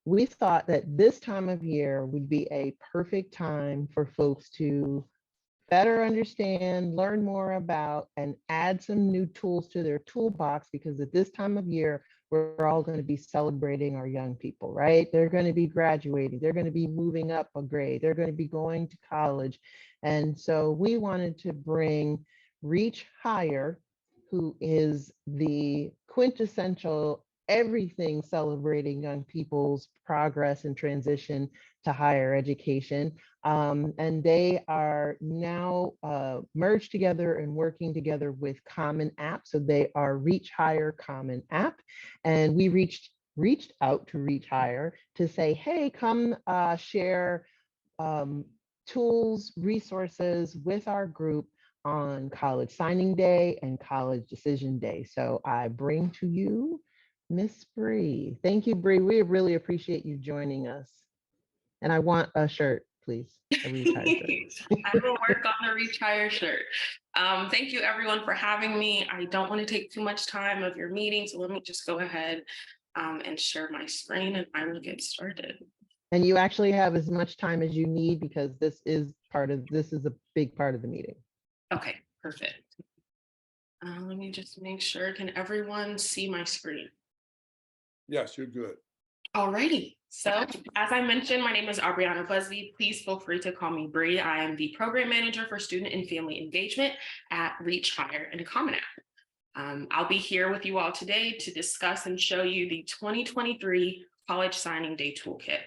we thought that this time of year would be a perfect time for folks to better understand, learn more about, and add some new tools to their toolbox, because at this time of year, we're all going to be celebrating our young people, right? They're going to be graduating, they're going to be moving up a grade, they're going to be going to college. And so we wanted to bring Reach Higher, who is the quintessential everything celebrating young people's progress and transition to higher education. And they are now merged together and working together with CommonApp. So they are Reach Higher CommonApp. And we reached out to Reach Higher to say, hey, come share tools, resources with our group on College Signing Day and College Decision Day. So I bring to you Miss Bree. Thank you, Bree. We really appreciate you joining us. And I want a shirt, please. A Reach Higher shirt. I will work on the Reach Higher shirt. Thank you everyone for having me. I don't want to take too much time of your meeting, so let me just go ahead and share my screen and I will get started. And you actually have as much time as you need, because this is a big part of the meeting. Okay, perfect. Let me just make sure. Can everyone see my screen? Yes, you're good. Alrighty. So as I mentioned, my name is Aubriana Busby. Please feel free to call me Bree. I am the program manager for student and family engagement at Reach Higher and CommonApp. I'll be here with you all today to discuss and show you the 2023 College Signing Day Toolkit.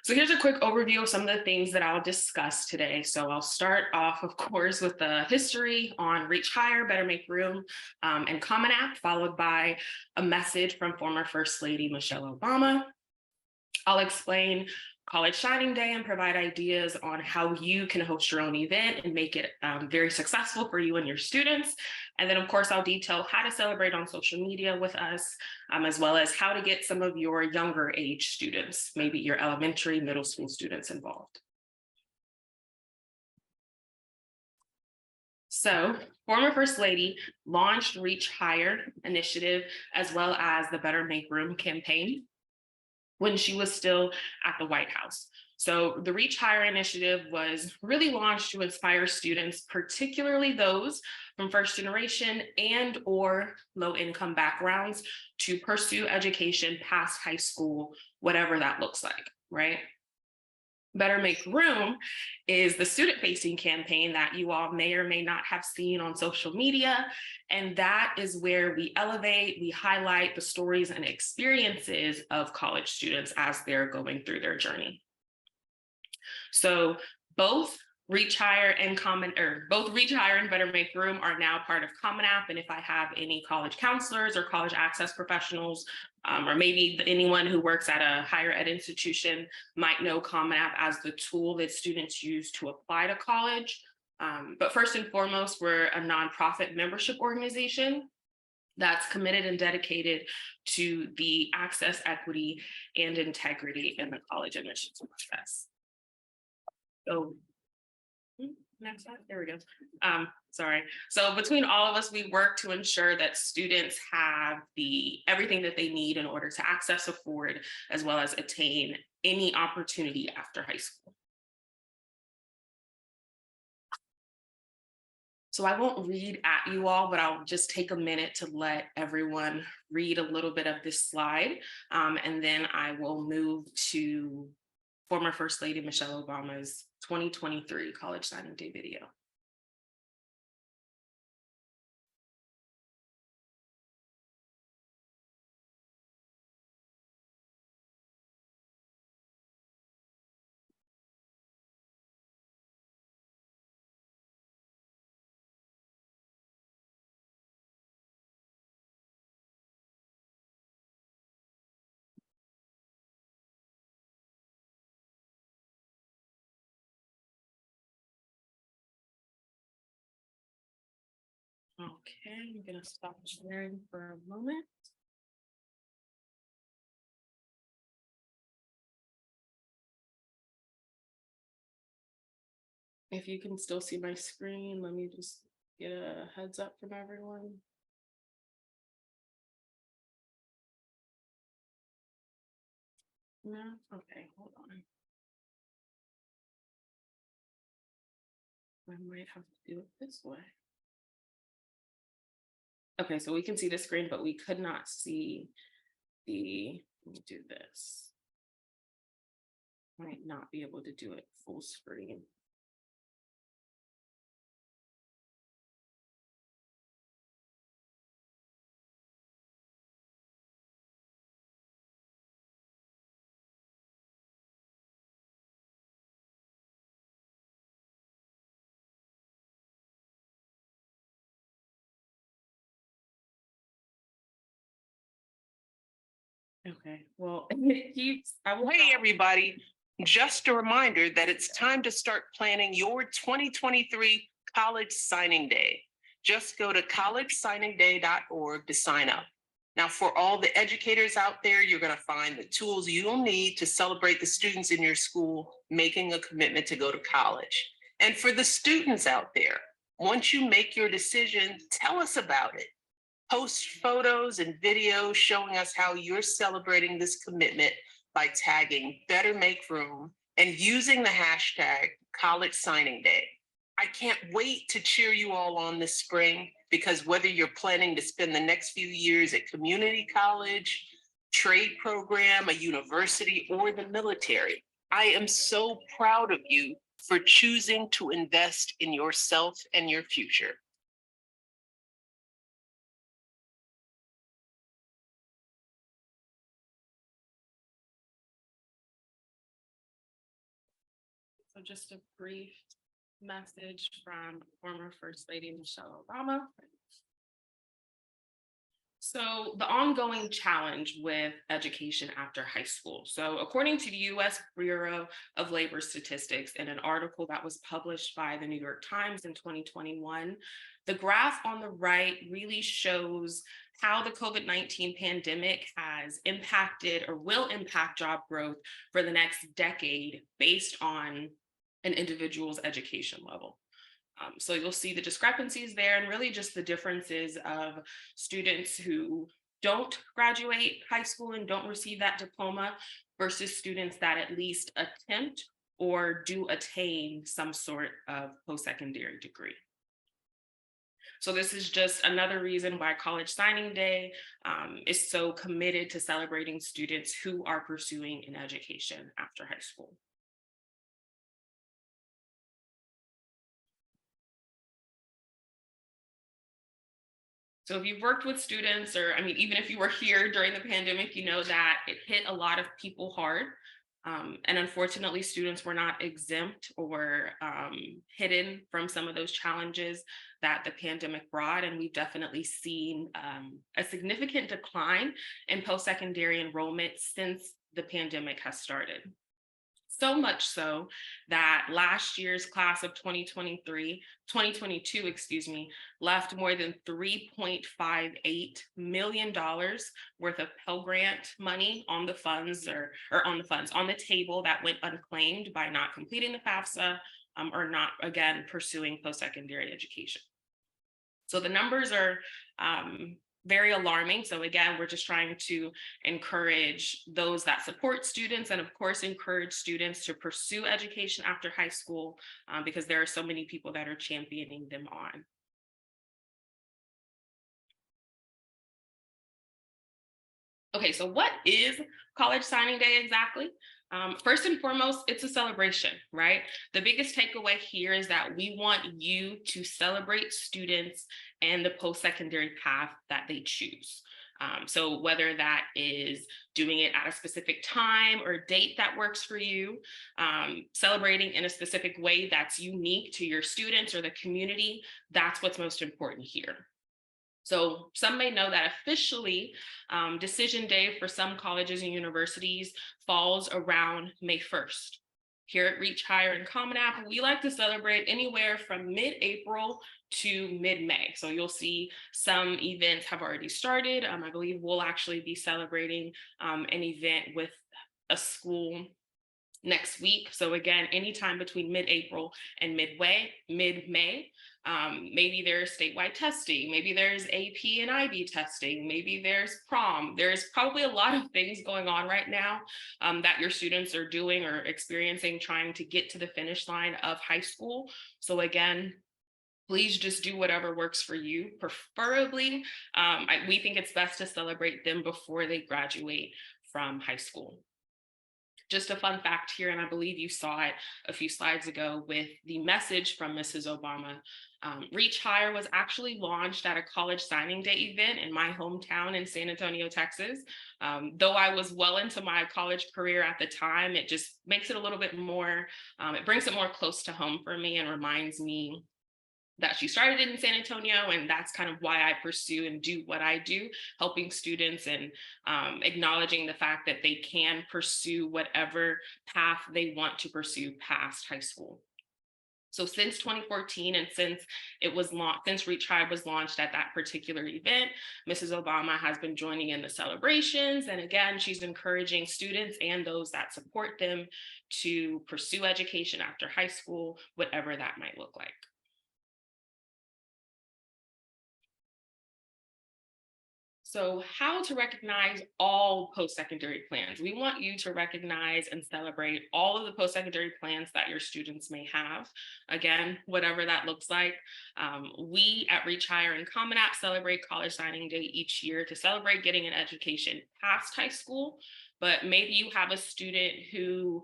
So here's a quick overview of some of the things that I'll discuss today. So I'll start off, of course, with the history on Reach Higher, Better Make Room, and CommonApp, followed by a message from former First Lady Michelle Obama. I'll explain College Signing Day and provide ideas on how you can host your own event and make it very successful for you and your students. And then, of course, I'll detail how to celebrate on social media with us, as well as how to get some of your younger age students, maybe your elementary, middle school students involved. So, former First Lady launched Reach Higher initiative, as well as the Better Make Room campaign, when she was still at the White House. So the Reach Higher initiative was really launched to inspire students, particularly those from first generation and or low income backgrounds, to pursue education past high school, whatever that looks like, right? Better Make Room is the student-facing campaign that you all may or may not have seen on social media. And that is where we elevate, we highlight the stories and experiences of college students as they're going through their journey. So both Reach Higher and Better Make Room are now part of CommonApp. And if I have any college counselors or college access professionals, or maybe anyone who works at a higher ed institution might know CommonApp as the tool that students use to apply to college. But first and foremost, we're a nonprofit membership organization that's committed and dedicated to the access, equity, and integrity in the college admissions process. So next slide, there we go. Sorry. So between all of us, we work to ensure that students have everything that they need in order to access, afford, as well as attain any opportunity after high school. So I won't read at you all, but I'll just take a minute to let everyone read a little bit of this slide. And then I will move to former First Lady Michelle Obama's 2023 College Signing Day video. Okay, I'm gonna stop sharing for a moment. If you can still see my screen, let me just get a heads up from everyone. No, okay, hold on. I might have to do it this way. Okay, so we can see the screen, but we could not see let me do this. Might not be able to do it full screen. Okay, well, it keeps. Hey, everybody. Just a reminder that it's time to start planning your 2023 College Signing Day. Just go to collegesigningday.org to sign up. Now, for all the educators out there, you're going to find the tools you'll need to celebrate the students in your school making a commitment to go to college. And for the students out there, once you make your decision, tell us about it. Post photos and videos showing us how you're celebrating this commitment by tagging Better Make Room and using the hashtag College Signing Day. I can't wait to cheer you all on this spring, because whether you're planning to spend the next few years at community college, trade program, a university, or the military, I am so proud of you for choosing to invest in yourself and your future. So just a brief message from former First Lady Michelle Obama. So the ongoing challenge with education after high school. So according to the US Bureau of Labor Statistics, in an article that was published by the New York Times in 2021, the graph on the right really shows how the COVID-19 pandemic has impacted or will impact job growth for the next decade based on an individual's education level. So you'll see the discrepancies there, and really just the differences of students who don't graduate high school and don't receive that diploma versus students that at least attempt or do attain some sort of post-secondary degree. So this is just another reason why College Signing Day is so committed to celebrating students who are pursuing an education after high school. So if you've worked with students, or I mean, even if you were here during the pandemic, you know that it hit a lot of people hard. And unfortunately, students were not exempt or hidden from some of those challenges that the pandemic brought. And we've definitely seen a significant decline in post-secondary enrollment since the pandemic has started. So much so that last year's class of 2022, left more than $3.58 million worth of Pell Grant money on the funds on the table that went unclaimed by not completing the FAFSA or not, again, pursuing post-secondary education. So the numbers are very alarming. So again, we're just trying to encourage those that support students, and of course, encourage students to pursue education after high school because there are so many people that are championing them on. Okay, so what is College Signing Day exactly? First and foremost, it's a celebration, right? The biggest takeaway here is that we want you to celebrate students and the post-secondary path that they choose. So whether that is doing it at a specific time or date that works for you, celebrating in a specific way that's unique to your students or the community, that's what's most important here. So some may know that officially decision day for some colleges and universities falls around May 1st. Here at Reach Higher and CommonApp, we like to celebrate anywhere from mid-April to mid-May. So you'll see some events have already started. I believe we'll actually be celebrating an event with a school next week. So again, anytime between mid-April and mid-May. Maybe there's statewide testing, maybe there's AP and IB testing, maybe there's prom. There's probably a lot of things going on right now that your students are doing or experiencing, trying to get to the finish line of high school. So again, please just do whatever works for you. Preferably, we think it's best to celebrate them before they graduate from high school. Just a fun fact here, and I believe you saw it a few slides ago with the message from Mrs. Obama. Reach Higher was actually launched at a college signing day event in my hometown in San Antonio, Texas. Though I was well into my college career at the time, it just makes it a little bit more, it brings it more close to home for me and reminds me that she started in San Antonio, and that's kind of why I pursue and do what I do, helping students and acknowledging the fact that they can pursue whatever path they want to pursue past high school. So since 2014, and since Reach High was launched at that particular event, Mrs. Obama has been joining in the celebrations. And again, she's encouraging students and those that support them to pursue education after high school, whatever that might look like. So how to recognize all post-secondary plans. We want you to recognize and celebrate all of the post-secondary plans that your students may have. Again, whatever that looks like. We at Reach Higher and CommonApp celebrate College Signing Day each year to celebrate getting an education past high school. But maybe you have a student who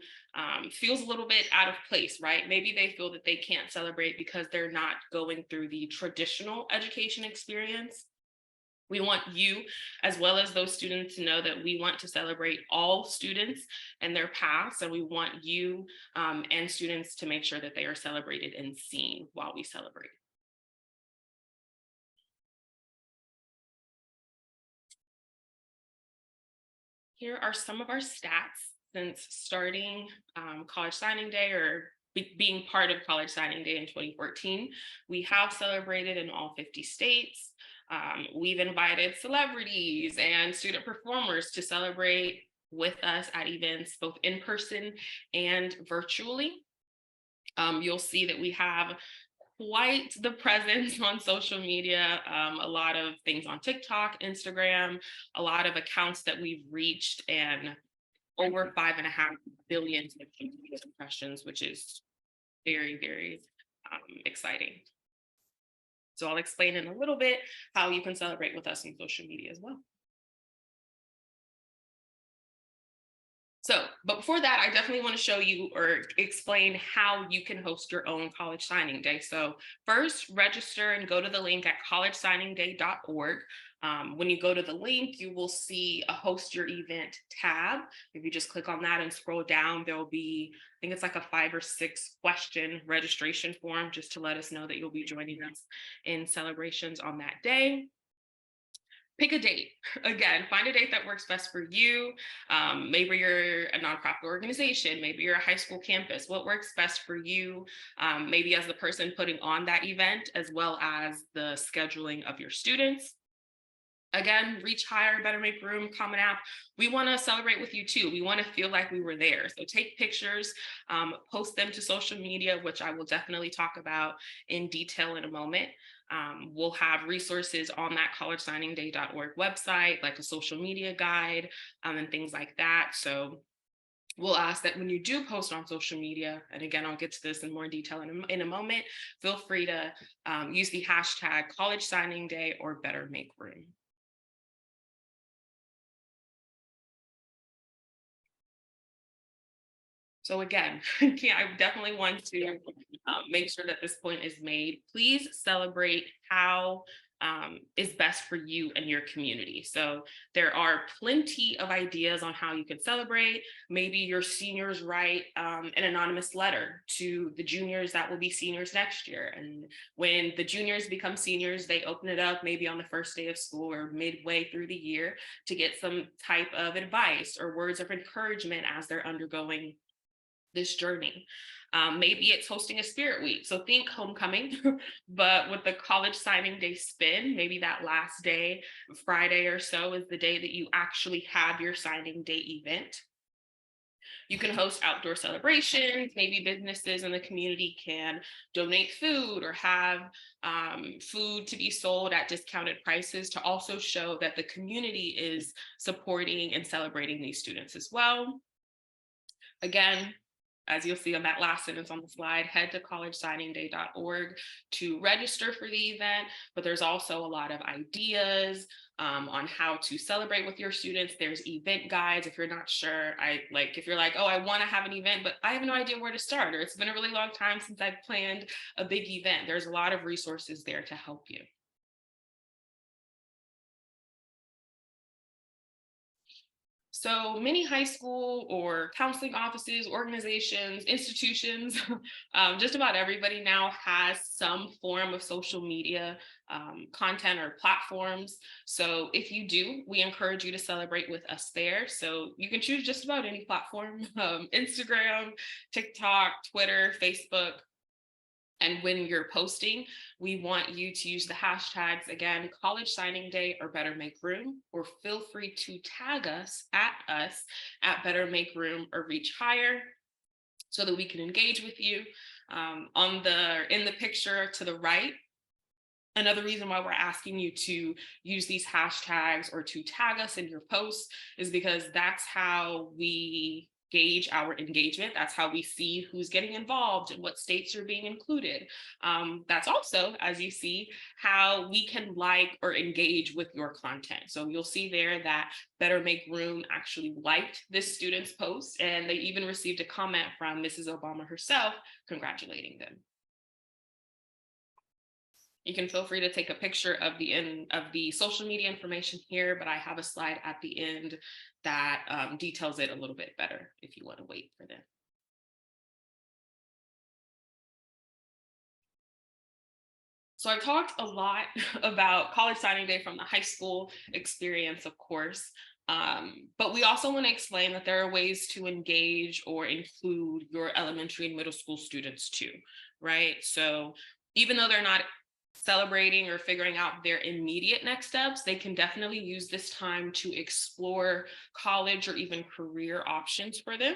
feels a little bit out of place, right? Maybe they feel that they can't celebrate because they're not going through the traditional education experience. We want you, as well as those students, to know that we want to celebrate all students and their paths, and we want you and students to make sure that they are celebrated and seen while we celebrate. Here are some of our stats since starting College Signing Day, or being part of College Signing Day in 2014. We have celebrated in all 50 states. We've invited celebrities and student performers to celebrate with us at events, both in person and virtually. You'll see that we have quite the presence on social media, a lot of things on TikTok, Instagram, a lot of accounts that we've reached, and over 5.5 billion impressions, which is very, very exciting. So I'll explain in a little bit how you can celebrate with us on social media as well. So, but before that, I definitely want to show you or explain how you can host your own college signing day. So first, register and go to the link at collegesigningday.org. When you go to the link, you will see a host your event tab. If you just click on that and scroll down, there will be, I think it's like a 5 or 6 question registration form, just to let us know that you'll be joining us in celebrations on that day. Pick a date. Again, find a date that works best for you. Maybe you're a nonprofit organization, maybe you're a high school campus. What works best for you, maybe as the person putting on that event, as well as the scheduling of your students. Again, Reach Higher, Better Make Room, CommonApp. We want to celebrate with you too. We want to feel like we were there. So take pictures, post them to social media, which I will definitely talk about in detail in a moment. We'll have resources on that collegesigningday.org website, like a social media guide and things like that. So we'll ask that when you do post on social media, and again, I'll get to this in more detail in a moment, feel free to use the hashtag College Signing Day or Better Make Room. So again, I definitely want to make sure that this point is made. Please celebrate how is best for you and your community. So there are plenty of ideas on how you can celebrate. Maybe your seniors write an anonymous letter to the juniors that will be seniors next year. And when the juniors become seniors, they open it up maybe on the first day of school or midway through the year to get some type of advice or words of encouragement as they're undergoing this journey. Maybe it's hosting a spirit week. So think homecoming, but with the college signing day spin, maybe that last day, Friday or so, is the day that you actually have your signing day event. You can host outdoor celebrations. Maybe businesses in the community can donate food or have food to be sold at discounted prices to also show that the community is supporting and celebrating these students as well. Again, as you'll see on that last sentence on the slide, head to collegesigningday.org to register for the event, but there's also a lot of ideas on how to celebrate with your students. There's event guides if you're not sure. If you're like, oh, I want to have an event, but I have no idea where to start, or it's been a really long time since I've planned a big event. There's a lot of resources there to help you. So many high school or counseling offices, organizations, institutions, just about everybody now has some form of social media content or platforms. So if you do, we encourage you to celebrate with us there. So you can choose just about any platform, Instagram, TikTok, Twitter, Facebook. And when you're posting, we want you to use the hashtags, again, College Signing Day or Better Make Room, or feel free to tag us at Better Make Room or Reach Higher so that we can engage with you. In the picture to the right, another reason why we're asking you to use these hashtags or to tag us in your posts is because that's how we gauge our engagement. That's how we see who's getting involved and what states are being included. That's also, as you see, how we can like or engage with your content. So you'll see there that Better Make Room actually liked this student's post, and they even received a comment from Mrs. Obama herself congratulating them. You can feel free to take a picture of the social media information here, but I have a slide at the end that details it a little bit better if you want to wait for them. So I've talked a lot about College Signing Day from the high school experience, of course, but we also want to explain that there are ways to engage or include your elementary and middle school students too, right? So even though they're not celebrating or figuring out their immediate next steps, they can definitely use this time to explore college or even career options for them.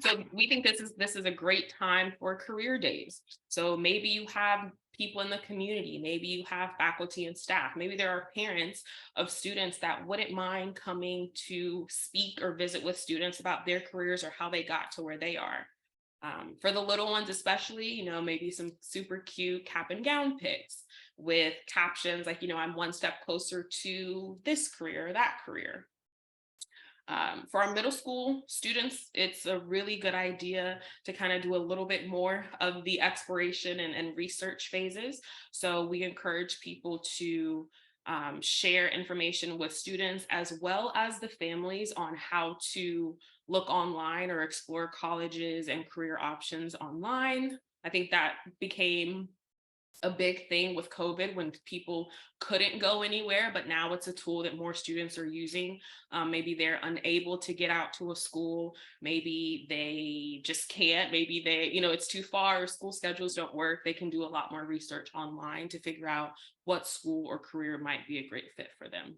So we think this is a great time for career days. So maybe you have people in the community, maybe you have faculty and staff, maybe there are parents of students that wouldn't mind coming to speak or visit with students about their careers or how they got to where they are. For the little ones especially, maybe some super cute cap and gown pics with captions like, I'm one step closer to this career or that career. For our middle school students, it's a really good idea to kind of do a little bit more of the exploration and research phases. So we encourage people to share information with students as well as the families on how to look online or explore colleges and career options online. I think that became a big thing with COVID when people couldn't go anywhere, but now it's a tool that more students are using. Maybe they're unable to get out to a school. Maybe they just can't. Maybe it's too far, or school schedules don't work. They can do a lot more research online to figure out what school or career might be a great fit for them.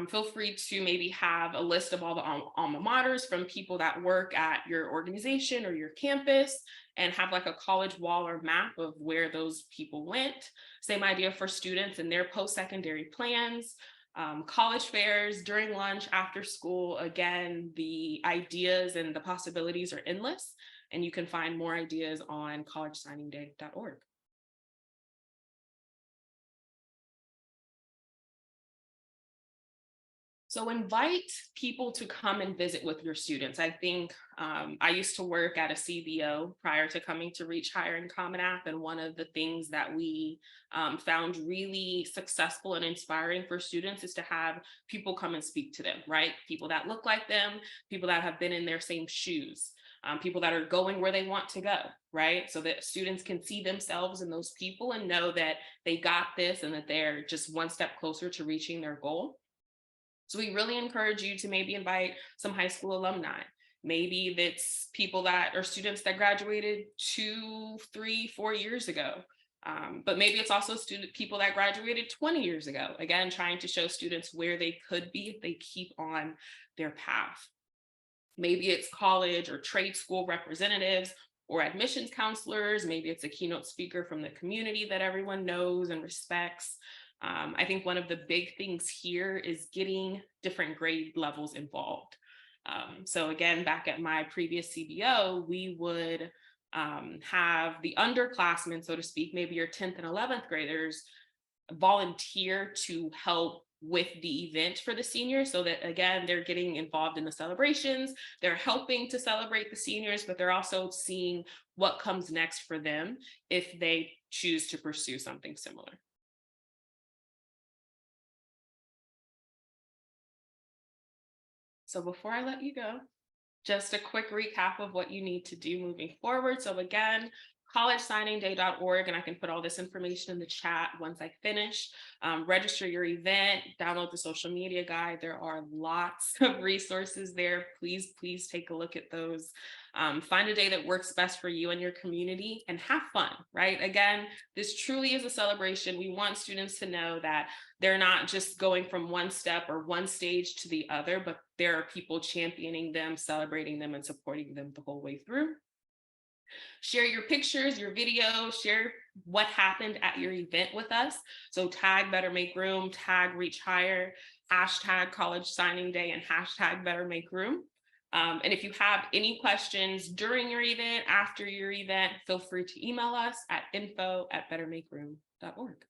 Feel free to maybe have a list of all the alma maters from people that work at your organization or your campus, and have like a college wall or map of where those people went. Same idea for students and their post-secondary plans, college fairs, during lunch, after school. Again, the ideas and the possibilities are endless, and you can find more ideas on collegesigningday.org. So invite people to come and visit with your students. I think I used to work at a CBO prior to coming to Reach Higher and CommonApp, and one of the things that we found really successful and inspiring for students is to have people come and speak to them, right? People that look like them, people that have been in their same shoes, people that are going where they want to go, right? So that students can see themselves in those people and know that they got this and that they're just one step closer to reaching their goal. So we really encourage you to maybe invite some high school alumni. Maybe that's people that are students that graduated 2, 3, 4 years ago. But maybe it's also people that graduated 20 years ago. Again, trying to show students where they could be if they keep on their path. Maybe it's college or trade school representatives or admissions counselors. Maybe it's a keynote speaker from the community that everyone knows and respects. I think one of the big things here is getting different grade levels involved. So again, back at my previous CBO, we would have the underclassmen, so to speak, maybe your 10th and 11th graders, volunteer to help with the event for the seniors, so that again, they're getting involved in the celebrations, they're helping to celebrate the seniors, but they're also seeing what comes next for them if they choose to pursue something similar. So before I let you go, just a quick recap of what you need to do moving forward. So again, collegesigningday.org, and I can put all this information in the chat once I finish. Register your event, download the social media guide. There are lots of resources there. Please take a look at those. Find a day that works best for you and your community and have fun, right? Again, this truly is a celebration. We want students to know that they're not just going from one step or one stage to the other, but there are people championing them, celebrating them, and supporting them the whole way through. Share your pictures, your video, share what happened at your event with us. So tag Better Make Room, tag Reach Higher, hashtag College Signing Day, and hashtag Better Make Room. And if you have any questions during your event, after your event, feel free to email us at info@bettermakeroom.org.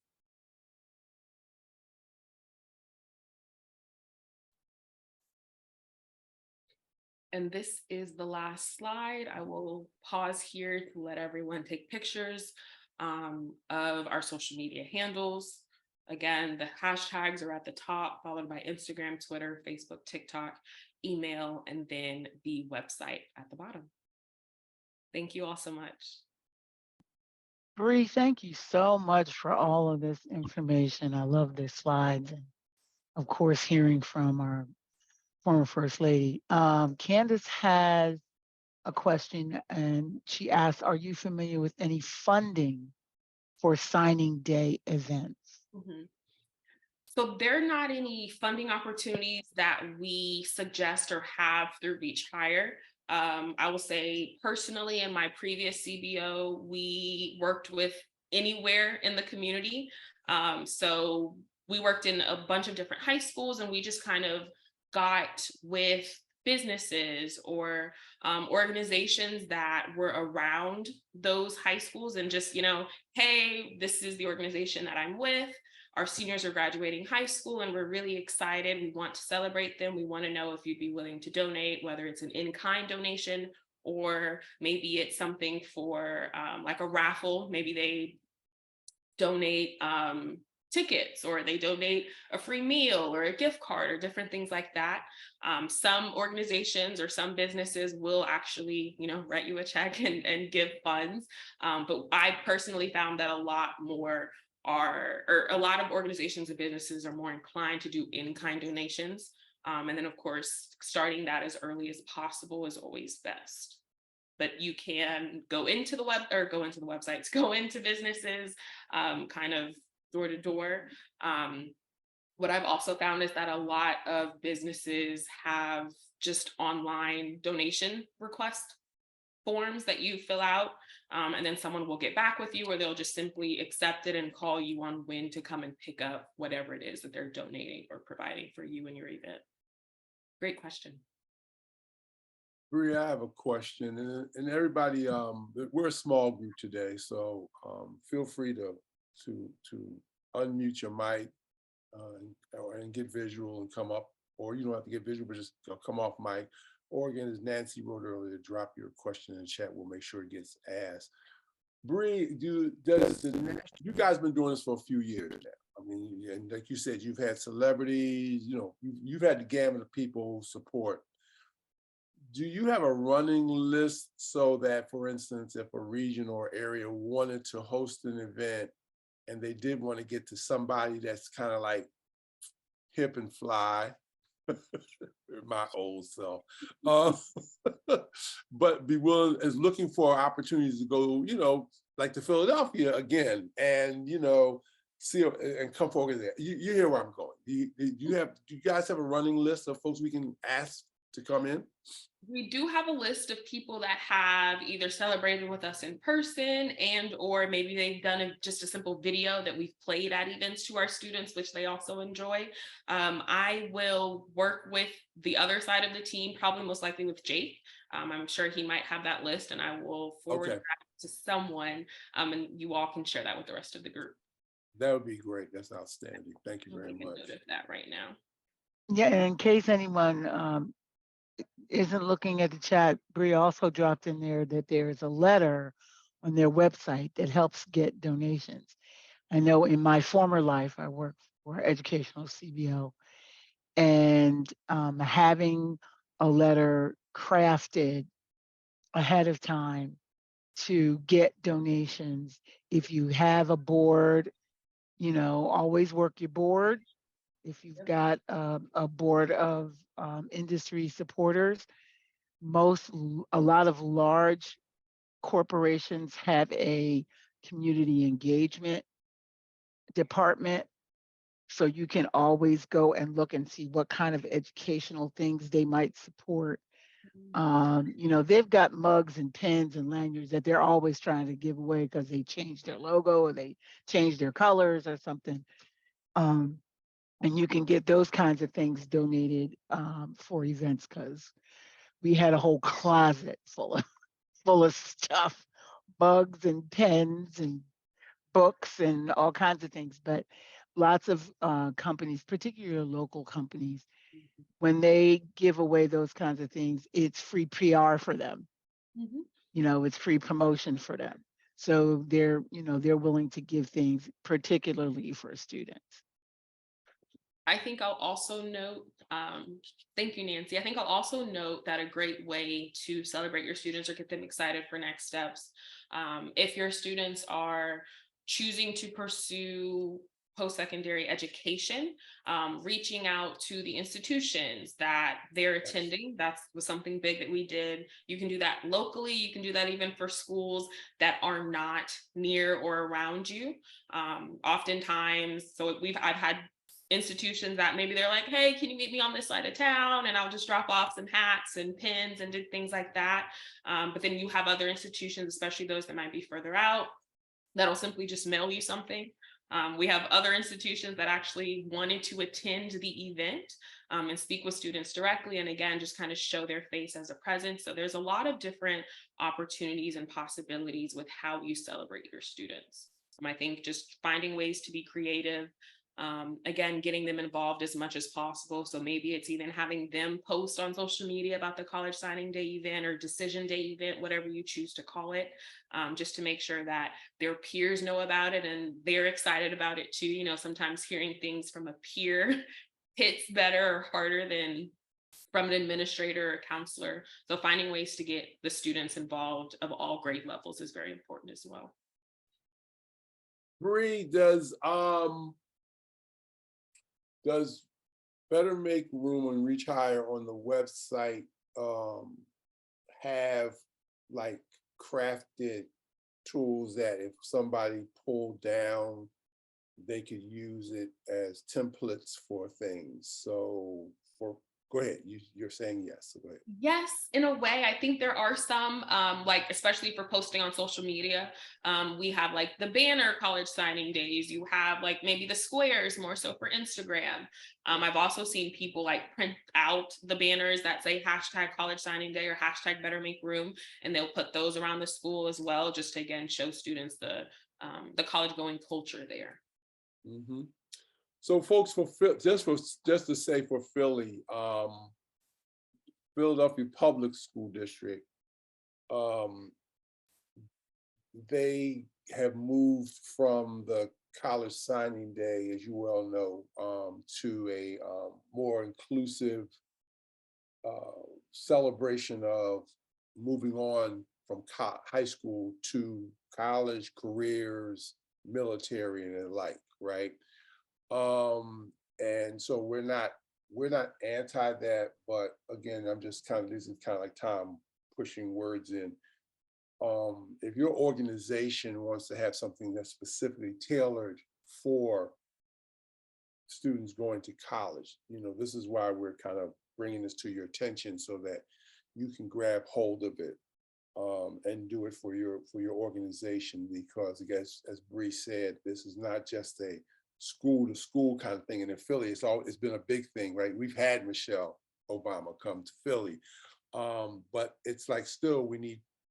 And this is the last slide. I will pause here to let everyone take pictures of our social media handles. Again, the hashtags are at the top, followed by Instagram, Twitter, Facebook, TikTok, email, and then the website at the bottom. Thank you all so much. Bree, thank you so much for all of this information. I love the slides, and of course, hearing from our former First Lady. Candace has a question, and she asks, are you familiar with any funding for signing day events? Mm-hmm. So there are not any funding opportunities that we suggest or have through Reach Higher. I will say personally, in my previous CBO, we worked with anywhere in the community. So we worked in a bunch of different high schools, and we just kind of got with businesses or organizations that were around those high schools and just, hey, this is the organization that I'm with. Our seniors are graduating high school and we're really excited. We want to celebrate them. We want to know if you'd be willing to donate, whether it's an in-kind donation or maybe it's something for like a raffle. Maybe they donate tickets or they donate a free meal or a gift card or different things like that. Some organizations or some businesses will actually, write you a check and give funds. But I personally found that a lot of organizations and businesses are more inclined to do in-kind donations. And then of course, starting that as early as possible is always best. But you can go into websites, go into businesses, kind of door to door. What I've also found is that a lot of businesses have just online donation request forms that you fill out, and then someone will get back with you, or they'll just simply accept it and call you on when to come and pick up whatever it is that they're donating or providing for you and your event. Great question. Bree, I have a question, and everybody, we're a small group today, so feel free to unmute your mic and get visual and come up, or you don't have to get visual, but just come off mic. Or again, as Nancy wrote earlier, drop your question in the chat. We'll make sure it gets asked. Bree, you guys been doing this for a few years now. I mean, and like you said, you've had celebrities, you've had the gamut of people support. Do you have a running list so that, for instance, if a region or area wanted to host an event and they did want to get to somebody that's kind of like hip and fly, my old self, but be willing, is looking for opportunities to go, like to Philadelphia again, and see and come forward there. You hear where I'm going. Do you guys have a running list of folks we can ask to come in? We do have a list of people that have either celebrated with us in person and or maybe they've done just a simple video that we've played at events to our students, which they also enjoy. I will work with the other side of the team, probably most likely with Jake. I'm sure he might have that list and I will forward Okay. that to someone and you all can share that with the rest of the group. That would be great. That's outstanding. Thank you I'll very make a much. note of that right now. Yeah, and in case anyone isn't looking at the chat, Bree also dropped in there that there is a letter on their website that helps get donations. I know in my former life, I worked for educational CBO, and having a letter crafted ahead of time to get donations. If you have a board, always work your board. If you've got a board of industry supporters, a lot of large corporations have a community engagement department. So you can always go and look and see what kind of educational things they might support. They've got mugs and pens and lanyards that they're always trying to give away because they changed their logo or they changed their colors or something. And you can get those kinds of things donated for events because we had a whole closet full of stuff, bugs and pens and books and all kinds of things. But lots of companies, particularly local companies, when they give away those kinds of things, it's free PR for them. It's free promotion for them. So they're willing to give things particularly for students. I think I'll also note, thank you, Nancy. I think I'll also note that a great way to celebrate your students or get them excited for next steps. If your students are choosing to pursue post-secondary education, reaching out to the institutions that they're attending. That was something big that we did. You can do that locally. You can do that even for schools that are not near or around you. Oftentimes, I've had institutions that maybe they're like, hey, can you meet me on this side of town? And I'll just drop off some hats and pins and did things like that. But then you have other institutions, especially those that might be further out, that'll simply just mail you something. We have other institutions that actually wanted to attend the event and speak with students directly. And again, just kind of show their face as a presence. So there's a lot of different opportunities and possibilities with how you celebrate your students. I think just finding ways to be creative, again, getting them involved as much as possible. So maybe it's even having them post on social media about the college signing day event or decision day event, whatever you choose to call it, just to make sure that their peers know about it and they're excited about it too. Sometimes hearing things from a peer hits better or harder than from an administrator or counselor. So finding ways to get the students involved of all grade levels is very important as well. Bree, does Better Make Room and Reach Higher on the website have like crafted tools that if somebody pulled down, they could use it as templates for things? So go ahead, you're saying yes, so go ahead. Yes, in a way. I think there are some, like especially for posting on social media. We have like the banner college signing days. You have like maybe the squares more so for Instagram. I've also seen people like print out the banners that say hashtag college signing day or hashtag Better Make Room, and they'll put those around the school as well, just to again show students the college going culture there. Mm-hmm. So folks, just to say for Philly, Philadelphia Public School District, they have moved from the college signing day, as you well know, to a more inclusive celebration of moving on from high school to college, careers, military, and the like, right? And so we're not anti that, but again, this is kind of like Tom pushing words in. If your organization wants to have something that's specifically tailored for students going to college, this is why we're kind of bringing this to your attention so that you can grab hold of it and do it for your organization, because I guess, as Bree said, this is not just a school to school kind of thing in Philly. It's been a big thing, right? We've had Michelle Obama come to Philly, but it's like still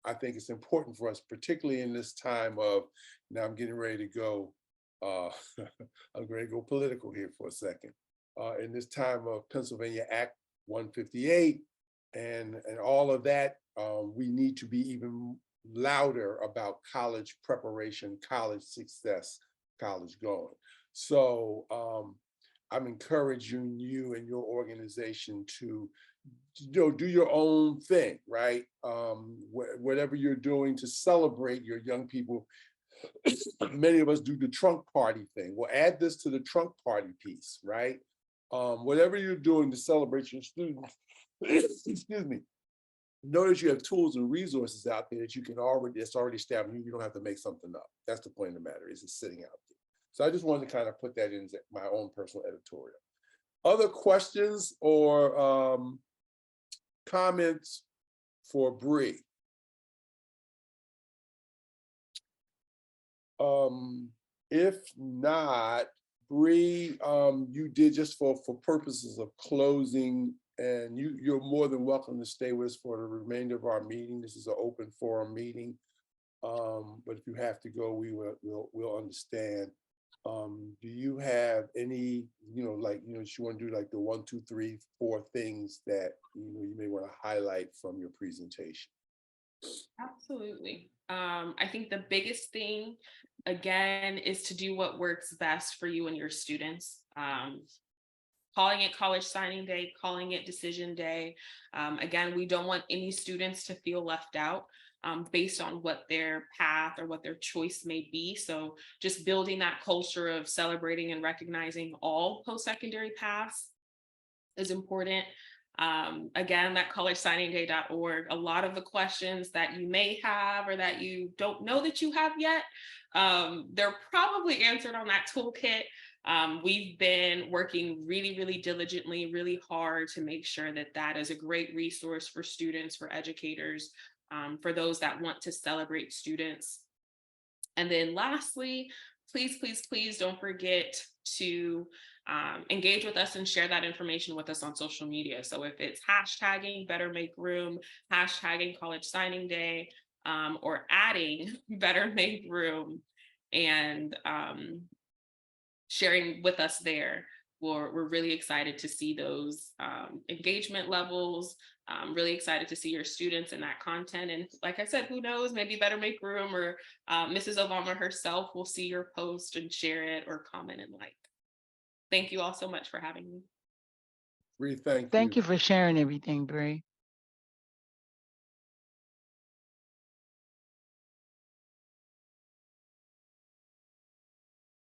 I think it's important for us, particularly in this time of, now I'm getting ready to go, I'm ready to go political here for a second. In this time of Pennsylvania Act 158 and all of that, we need to be even louder about college preparation, college success, college going. So I'm encouraging you and your organization to do your own thing, right? Whatever you're doing to celebrate your young people. Many of us do the trunk party thing. We'll add this to the trunk party piece, right? Whatever you're doing to celebrate your students, excuse me, notice you have tools and resources out there that you can that's already established. You don't have to make something up. That's the point of the matter, is it's sitting out there. So I just wanted to kind of put that in my own personal editorial. Other questions or comments for Bree? If not, Bree, you did, just for purposes of closing, and you're more than welcome to stay with us for the remainder of our meeting. This is an open forum meeting, but if you have to go, we'll understand. Do you have any, you want to do like the 1, 2, 3, 4 things that you may want to highlight from your presentation? Absolutely. I think the biggest thing, again, is to do what works best for you and your students. Calling it college signing day, calling it decision day. Again, we don't want any students to feel left out based on what their path or what their choice may be. So just building that culture of celebrating and recognizing all post-secondary paths is important. Again, that collegesigningday.org, a lot of the questions that you may have or that you don't know that you have yet, they're probably answered on that toolkit. We've been working really, really diligently, really hard to make sure that that is a great resource for students, for educators, for those that want to celebrate students. And then lastly, please, please, please don't forget to engage with us and share that information with us on social media. So if it's hashtagging Better Make Room, hashtagging College Signing Day, or adding Better Make Room and sharing with us there, we're really excited to see those engagement levels. Really excited to see your students in that content. And like I said, who knows, maybe Better Make Room or Mrs. Obama herself will see your post and share it or comment and like. Thank you all so much for having me. Bree, thank you. Thank you for sharing everything, Bree.